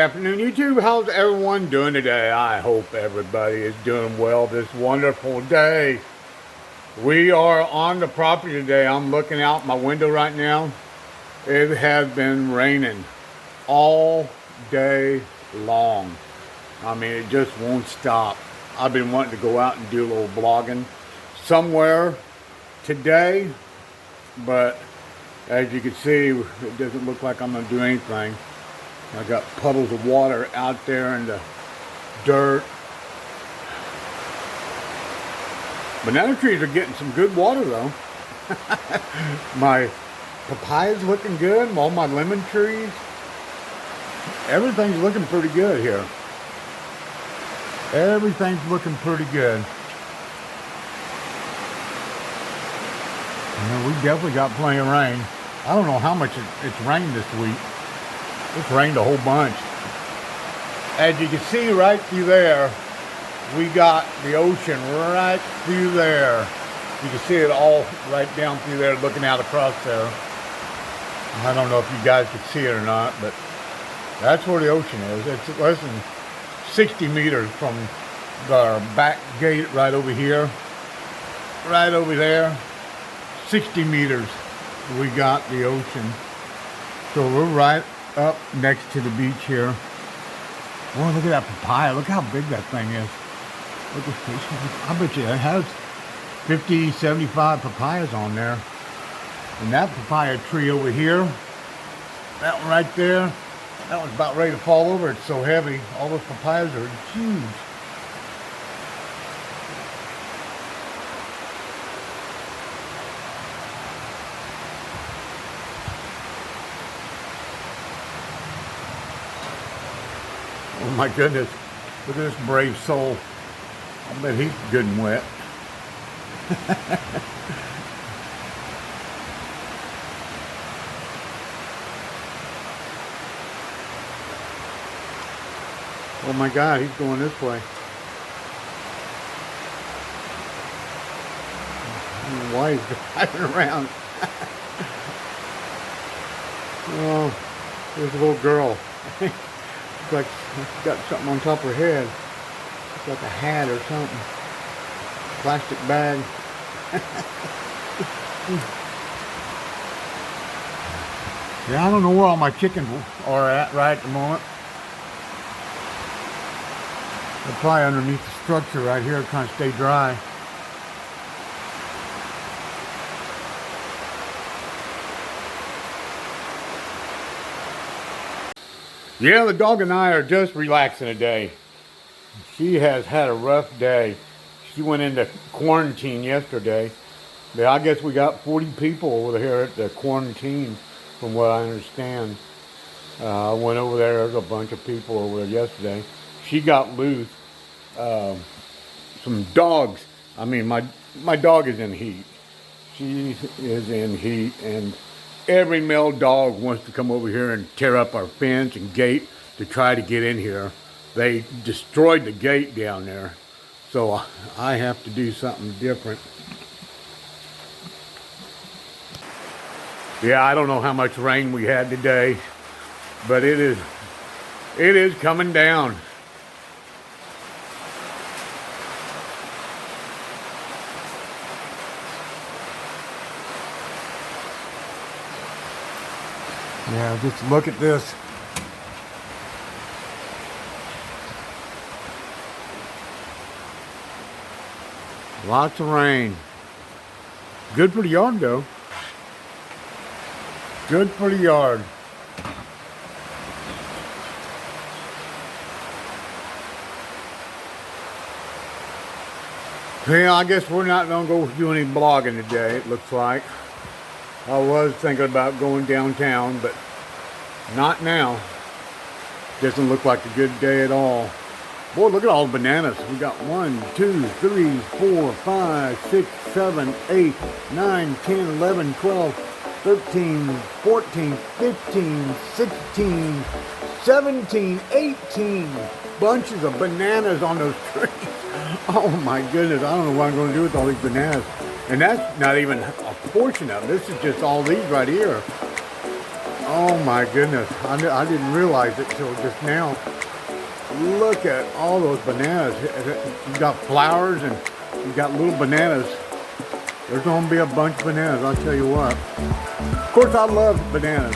afternoon, YouTube. How's everyone doing today? I hope everybody is doing well this wonderful day. We are on the property today. I'm looking out my window right now. It has been raining all day long. I mean, it just won't stop. I've been wanting to go out and do a little blogging somewhere today, but as you can see, it doesn't look like I'm going to do anything. I got puddles of water out there in the dirt. Banana trees are getting some good water though. My papayas looking good, all my lemon trees. Everything's looking pretty good here. Everything's looking pretty good. You know, we definitely got plenty of rain. I don't know how much it's rained this week. It's rained a whole bunch. As you can see right through there, we got the ocean right through there. You can see it all right down through there looking out across there. I don't know if you guys can see it or not, but that's where the ocean is. It's less than 60 meters from the back gate right over here. Right over there. 60 meters we got the ocean. So we're right up next to the beach here. Boy, look at that papaya. Look how big that thing is. Look at this. I bet you it has 50, 75 papayas on there. And that papaya tree over here, that one right there, that one's about ready to fall over. It's so heavy. All those papayas are huge. Oh my goodness, look at this brave soul. I bet he's good and wet. Oh my God, he's going this way. I don't know why he's driving around. Oh, there's a little girl. Like she's got something on top of her head. It's like a hat or something. Plastic bag. Yeah, I don't know where all my chickens are at right at the moment. They're probably underneath the structure right here trying to stay dry. Yeah, the dog and I are just relaxing today. She has had a rough day. She went into quarantine yesterday. But I guess we got 40 people over here at the quarantine, from what I understand. I went over there. There's a bunch of people over there yesterday. She got loose. Some dogs. I mean, my dog is in heat. She is in heat, and every male dog wants to come over here and tear up our fence and gate to try to get in here. They destroyed the gate down there, so I have to do something different. Yeah, I don't know how much rain we had today, but it is coming down. Yeah, just look at this. Lots of rain. Good for the yard though. Good for the yard. Yeah, I guess we're not going to go do any blogging today, it looks like. I was thinking about going downtown, but not now. Doesn't look like a good day at all. Boy, look at all the bananas. We got 1, 2, 3, 4, 5, 6, 7, 8, 9, 10, 11, 12, 13, 14, 15, 16, 17, 18 bunches of bananas on those trees. Oh my goodness, I don't know what I'm going to do with all these bananas. And that's not even a portion of it. This is just all these right here. Oh my goodness, I didn't realize it till just now. Look at all those bananas. You got flowers and you got little bananas. There's gonna be a bunch of bananas, I'll tell you what. Of course, I love bananas.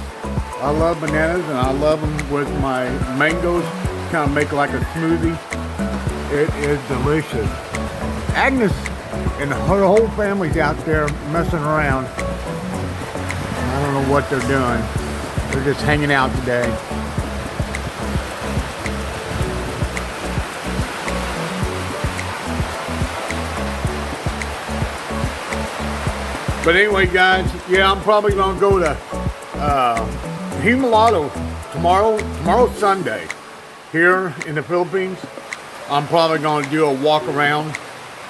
I love bananas, and I love them with my mangoes. Kind of make like a smoothie. It is delicious. Agnes and her whole family's out there messing around. I don't know what they're doing. They're just hanging out today. But anyway, guys, yeah, I'm probably gonna go to Jimalalud tomorrow's Sunday here in the Philippines. I'm probably gonna do a walk around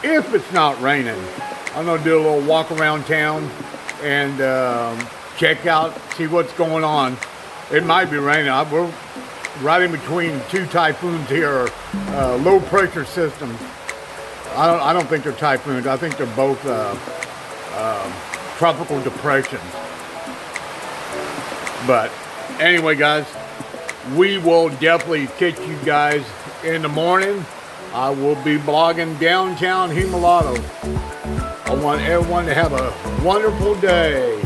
if it's not raining. I'm gonna do a little walk around town and check out, see what's going on. It might be raining. We're right in between two typhoons here, low pressure systems. I don't think they're typhoons. I think they're both tropical depressions. But anyway, guys, we will definitely catch you guys in the morning. I will be blogging downtown Jimalalud. I want everyone to have a wonderful day.